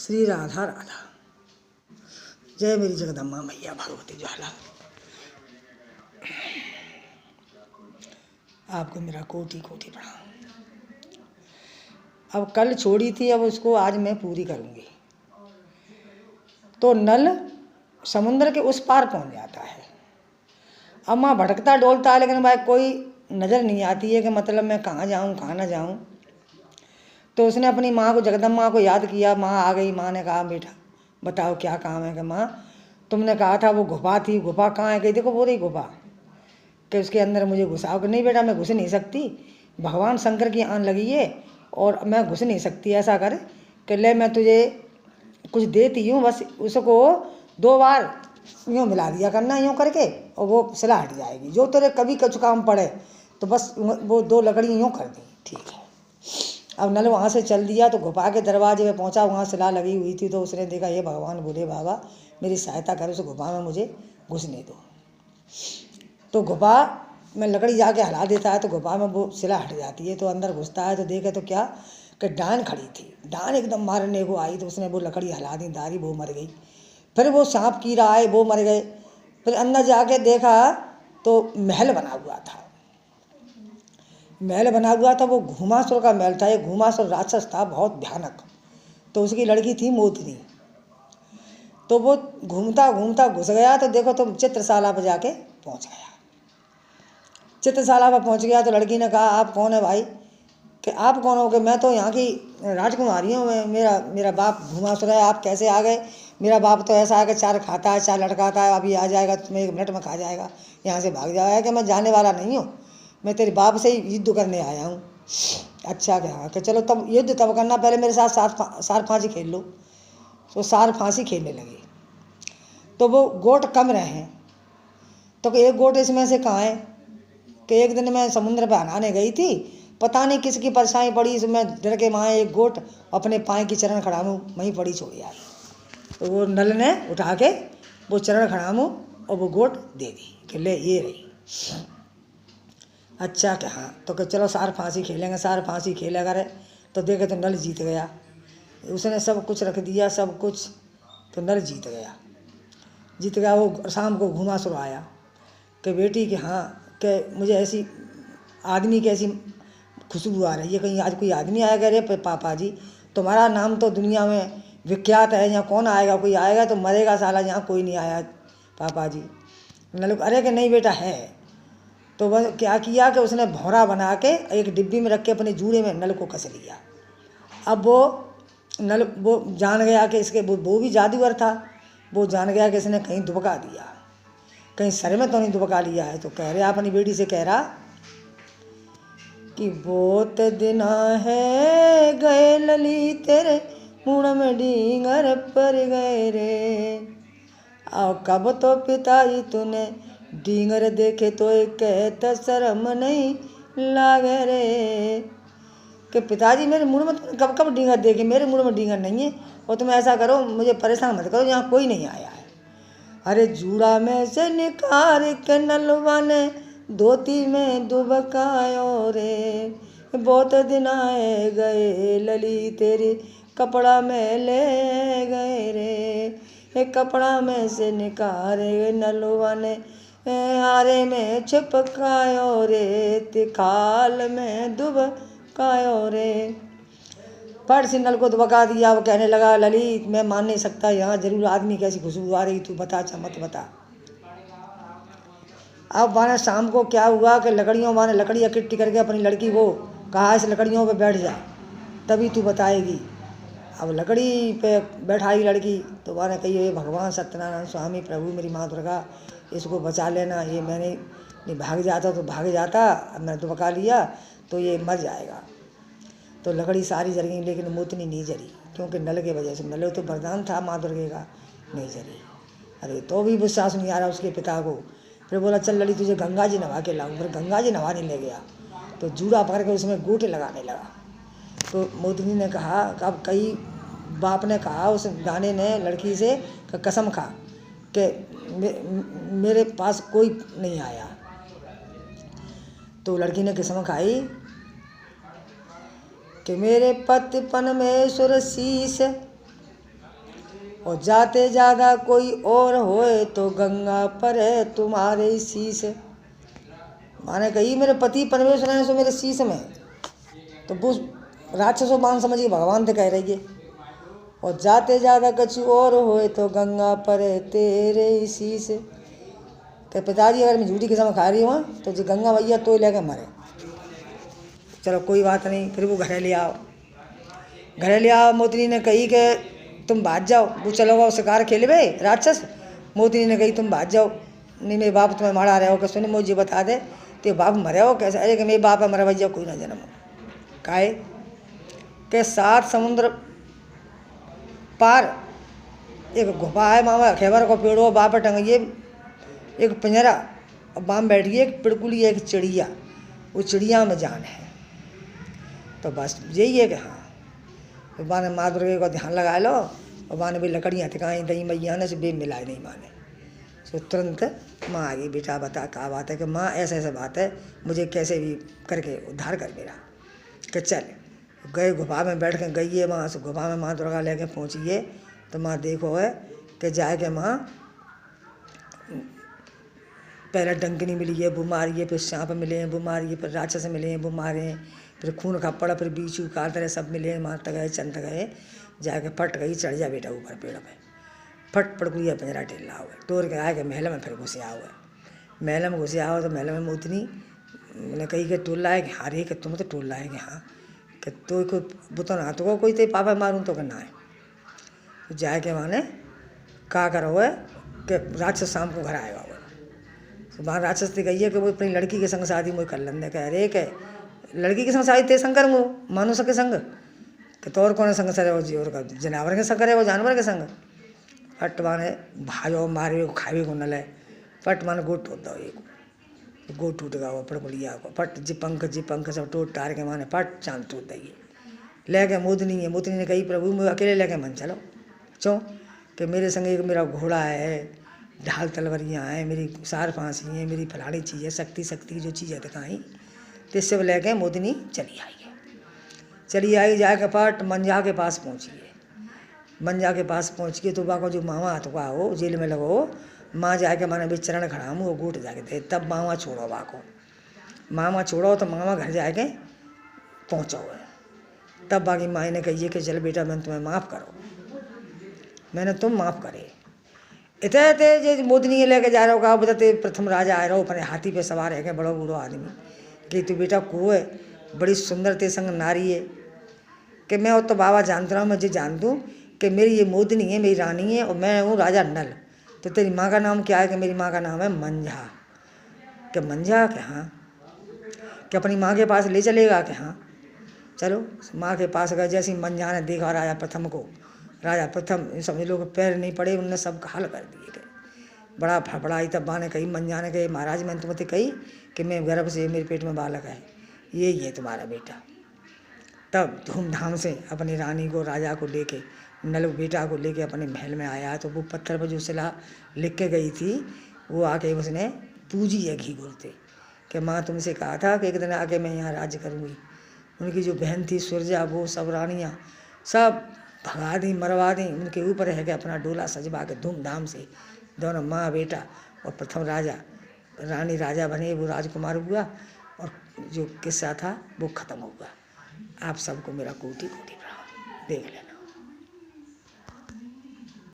श्री राधा राधा। जय मेरी जगदम्बा मैया भगवती ज्वाला। आपको मेरा कोटि कोटि प्रणाम। अब कल छोड़ी थी, अब उसको आज मैं पूरी करूंगी। तो नल समुद्र के उस पार पहुंच जाता है। अब माँ भटकता डोलता है, लेकिन भाई कोई नज़र नहीं आती है कि मतलब मैं कहाँ जाऊँ कहाँ ना जाऊँ। तो उसने अपनी माँ को, जगदम्बा को याद किया। माँ आ गई। माँ ने कहा बेटा बताओ क्या काम है। कि माँ तुमने कहा था वो गुफा थी, गुफा कहाँ है? गई देखो वो रही गुफा, कि उसके अंदर मुझे घुसाओ। कि नहीं बेटा मैं घुस नहीं सकती, भगवान शंकर की आन लगी है और मैं घुस नहीं सकती। ऐसा कर कि ले मैं तुझे कुछ देती हूँ, बस उसको 2 बार यूँ मिला दिया करना यूँ करके, और वो सिला हट जाएगी। जो तेरे कभी कुछ काम पड़े तो बस वो 2 लकड़ी यूँ कर दी, ठीक है। अब नल वहाँ से चल दिया तो गुफा के दरवाजे में पहुँचा। वहाँ सिला लगी हुई थी। तो उसने देखा ये भगवान बोले बाबा मेरी सहायता कर, उस गुफा में मुझे घुसने दो। तो गुफा में लकड़ी जाके हिला देता है तो गुफा में वो सिला हट जाती है। तो अंदर घुसता है तो देखे तो क्या कि डान खड़ी थी। डान एकदम मारने को आई तो उसने वो लकड़ी हिला दी, दारी, वो मर गई। फिर वो सांप कीड़ा आए, वो मर गए। फिर अंदर जाके देखा तो महल बना हुआ था। महल बना हुआ था, वो घूमासुर का महल था। ये घूमासुर राक्षस था बहुत भयानक। तो उसकी लड़की थी मोतनी। तो वो घूमता घूमता घुस गया तो देखो तो चित्रशाला पर जाके पहुंच गया। चित्रशाला पर पहुंच गया तो लड़की ने कहा आप कौन है भाई? कि आप कौन हो? कि मैं तो यहाँ की राजकुमारी हूँ, मेरा बाप घूमासुर है। आप कैसे आ गए? मेरा बाप तो ऐसा है कि 4 खाता है, 4 लटकाता है, अभी आ जाएगा तुम्हें 1 मिनट में खा जाएगा, यहाँ से भाग जाएगा। कि मैं जाने वाला नहीं हूँ, मैं तेरे बाप से ही युद्ध करने आया हूँ। अच्छा क्या? कि चलो तब युद्ध तब करना, पहले मेरे साथ सार फांसी खेल लो। तो सार फांसी खेलने लगे। तो वो गोट कम रहे हैं तो कि एक गोट इसमें से कहाँ है? कि एक दिन मैं समुद्र पर नहाने गई थी, पता नहीं किसकी परेशानी पड़ी, इसमें डर के वहाँ एक गोट अपने पाँव की चरण खड़ामू वहीं पड़ी छोड़ यार। तो वो नल ने उठा के वो चरण खड़ामू और वो गोट दे दी कि ले ये रही। अच्छा कि हाँ, तो कि चलो सार फांसी खेलेंगे। सार फांसी खेला करे तो देखे तो नल जीत गया। उसने सब कुछ रख दिया, सब कुछ। तो नल जीत गया। वो शाम को घूमासुर आया कि बेटी कि हाँ कि मुझे ऐसी आदमी की ऐसी खुशबू आ रही है, कहीं आज कोई आदमी आएगा? रे पापा जी तुम्हारा नाम तो दुनिया में विख्यात है, यहाँ कौन आएगा? कोई आएगा तो मरेगा साला, यहाँ कोई नहीं आया पापा जी। नल अरे कि नहीं बेटा है। तो वह क्या किया कि उसने भौरा बना के एक डिब्बी में रख के अपने जूड़े में नल को कस लिया। अब वो नल वो जान गया कि इसके वो भी जादूगर था। वो जान गया कि इसने कहीं दुबका दिया, कहीं सर में तो नहीं दुबका लिया है। तो कह रहा अपनी बेटी से, कह रहा कि बहुत दिन है गए लली तेरे मुड़ में डींगर पर गए रे। और कब तो पिताजी तूने डींगर देखे तो कहता शर्म नहीं लागे रे। कि पिताजी मेरे मुँह में तुमने कब डींगर देखे? मेरे मुँह में डींगर नहीं है। और तुम ऐसा करो, मुझे परेशान मत करो, यहाँ कोई नहीं आया है। अरे जूड़ा में से निकाल के नलवा ने धोती में दुबकायो रे। बहुत दिन आए गए लली तेरी कपड़ा में ले गए रे। कपड़ा में से निकाल नलवा ने हारे में छिपकायो रे। तिखाल में दुबकायो रे। फट से नल को दुबका दिया। वो कहने लगा ललित मैं मान नहीं सकता, यहाँ जरूर आदमी कैसी खुशबू आ रही, तू बता मत बता। अब माने शाम को क्या हुआ कि लकड़ियों माने लकड़ी इकट्ठी करके अपनी लड़की को कहा इस लकड़ियों पे बैठ जा तभी तू बताएगी। अब लकड़ी पे बैठाई लड़की तो माने कही ये भगवान सत्यनारायण स्वामी प्रभु मेरी माँ दुर्गा इसको बचा लेना, ये मैंने नहीं भाग जाता तो भाग जाता, अब मैंने दुबका लिया तो ये मर जाएगा। तो लकड़ी सारी जल गई लेकिन मोतनी नहीं जली, क्योंकि नल के वजह से। नल तो वरदान था माँ दुर्गे का, नहीं जली। अरे तो भी विश्वास नहीं आ रहा उसके पिता को। फिर बोला चल लली तुझे गंगा जी नहा के लाऊं। फिर गंगा जी नहाने ले गया तो जूड़ा पकड़ के उसमें गोटे लगाने लगा। तो मोतनी ने कहा, अब कई बाप ने कहा उस गाने ने लड़की से कसम खा कि मेरे पास कोई नहीं आया। तो लड़की ने कसम खाई कि मेरे पतिपन में सुर शीस और जाते ज़्यादा कोई और होए तो गंगा पर है तुम्हारे शीश। माने कही मेरे पति परमेश्वर हैं सो मेरे शीश में, तो वो राक्षसों बाण समझ के भगवान से कह रही है। और जाते ज़्यादा कछु और होए तो गंगा पर है तेरे शीश। कि पिताजी अगर मैं झूठी कसम खा रही हूँ तो जो गंगा मैया तो लेके मरे। चलो कोई बात नहीं, फिर वो घरे ले आओ। घरे ले आओ, मोतनी ने कही कि तुम भाग जाओ, वो चलो गो शिकार खेलबे राक्षस। मोतनी ने कही तुम भाग जाओ, नहीं मेरे बाप तुम्हें मारा रहे हो। कि सुने मुझे बता दे ते बाप मरे हो कैसे? अरे कि मेरे बाप है मरा भैया कोई ना जन्म हो। काहे के 7 समुद्र पार एक गुफा है, मामा खेबर को पेड़ो बाप टंगिए एक पिंजरा, और बाम बैठिए एक पिड़कुली एक चिड़िया, वो चिड़िया में जान है। तो बस यही है कि हाँ, तो बाने माँ दुर्गे को ध्यान लगा लो, और बाने भी लकड़ियाँ टिकाई दही मैया ने से बे मिलाए नहीं माने। सो तुरंत माँ आ गई, बेटा बता क्या बात है? कि माँ ऐसे ऐसे बात है, मुझे कैसे भी करके उद्धार कर मेरा। कि चल गए गुफा में बैठ के गई है माँ, गुफा में माँ दुर्गा लेके पहुँची है। तो माँ देखो है कि जाए के माँ पहले डंकनी मिली है वो मारी है, फिर सांप मिले हैं वो मारी है, फिर राक्षस मिले हैं वो मारे हैं, फिर खून खप्पड़, फिर बीचू काल तरह सब मिले हैं, मारते गए चलते गए। जाके फट गई, चढ़ जा बेटा ऊपर पेड़ पे। फट पड़कुलिया पिंजरा टेला हुआ है, तोड़ के आए के महल में फिर घुसे आओ है। महल में घुसे आओ तो महल में मोतनी मैंने कही कि टोल लाए कि हाँ रे, कि तुम तो टोल लाए कि हाँ, कि तो कोई बुतन हाथ को कोई ते पापा मारूँ तो करना है। तो जाए के माने का करो है कि राक्षस शाम को घर आएगा। तो वहाँ राक्षस से कही है कि वो अपनी लड़की के संग शादी मुझे कर लेंगे। कह रहे कि लड़की के संग शादी ते संग करूँ मनुष्य के संग? कि तोर कौन संग सर वो जी और का जानवर के संग करे, वो जानवर के संग। फट माने भाजो मारे खावे को न ले, फट माने गोट टूट दो, एक गोट टूट गया वो पड़कुलिया को, फट जी पंख सब टूट टार के माने फट चांद टूट दी लेके मोदनी है। मोदनी ने कही प्रभु मैं अकेले लेके मन चलो चो, कि मेरे संग एक मेरा घोड़ा है, ढाल तलवरियाँ हैं, मेरी सार फांसी है, मेरी फलानी चीज़ है, शक्ति जो चीज़ है दिखाई। तो इससे लेके मोदनी चली आई जाके फट मंजा के पास पहुँची है। मंजा के पास पहुँच के तो वहाँ जो मामा हथुआ हो जेल में लगो, माँ जाके माने भी चरण खड़ा हूँ वो गोट जाके दे, तब मामा छोड़ो वहाँ को। मामा छोड़ो तो मामा घर जाके पहुँचो है। तब बाकी माँ ने कही कि चल बेटा मैंने तुम्हें माफ़ करो, मैंने तुम माफ़ करे। इतने जे मोदनी लेके जा रहा हो, कहा बताते प्रथम राजा आए रहो अपने हाथी पे सवार है, बड़ो बूढ़ो आदमी। कि तू बेटा को है बड़ी सुंदर ते संग नारी है। कि मैं तो बाबा जानता हूँ, मुझे जान दूँ कि मेरी ये मोदनी है, मेरी रानी है, और मैं हूँ राजा नल। तो तेरी माँ का नाम क्या है? कि मेरी माँ का नाम है मंझा। कि मंझा? कि हाँ। कि अपनी माँ के पास ले चलेगा? कि हाँ। चलो माँ के पास गए। जैसे मंझा ने देखा राजा प्रथम को, राजा प्रथम समझ लो कि पैर नहीं पड़े, उनने सब हाल कर दिए गए। बड़ा फड़फड़ाई। तब माँ ने कही, मंझा ने कही महाराज मैंने तुम्हें कही कि मैं गर्भ से मेरे पेट में बालक है, यही है तुम्हारा बेटा। तब धूमधाम से अपनी रानी को राजा को लेके नल बेटा को लेके अपने महल में आया। तो वो पत्थर पर जो शिला लिख के गई थी वो आके उसने पूजी है घी घुलते। कि माँ तुमसे कहा था कि एक दिन आके मैं यहाँ राज्य करूँगी। उनकी जो बहन थी सुरजा, वो सब रानियाँ सब भगा दी मरवा दी। उनके ऊपर है कि अपना डोला सजवा के धूमधाम से दोनों माँ बेटा और प्रथम राजा रानी राजा बने, वो राजकुमार हुआ। और जो किस्सा था वो ख़त्म हुआ। आप सबको मेरा कोटि कोटि प्रणाम। देख लेना।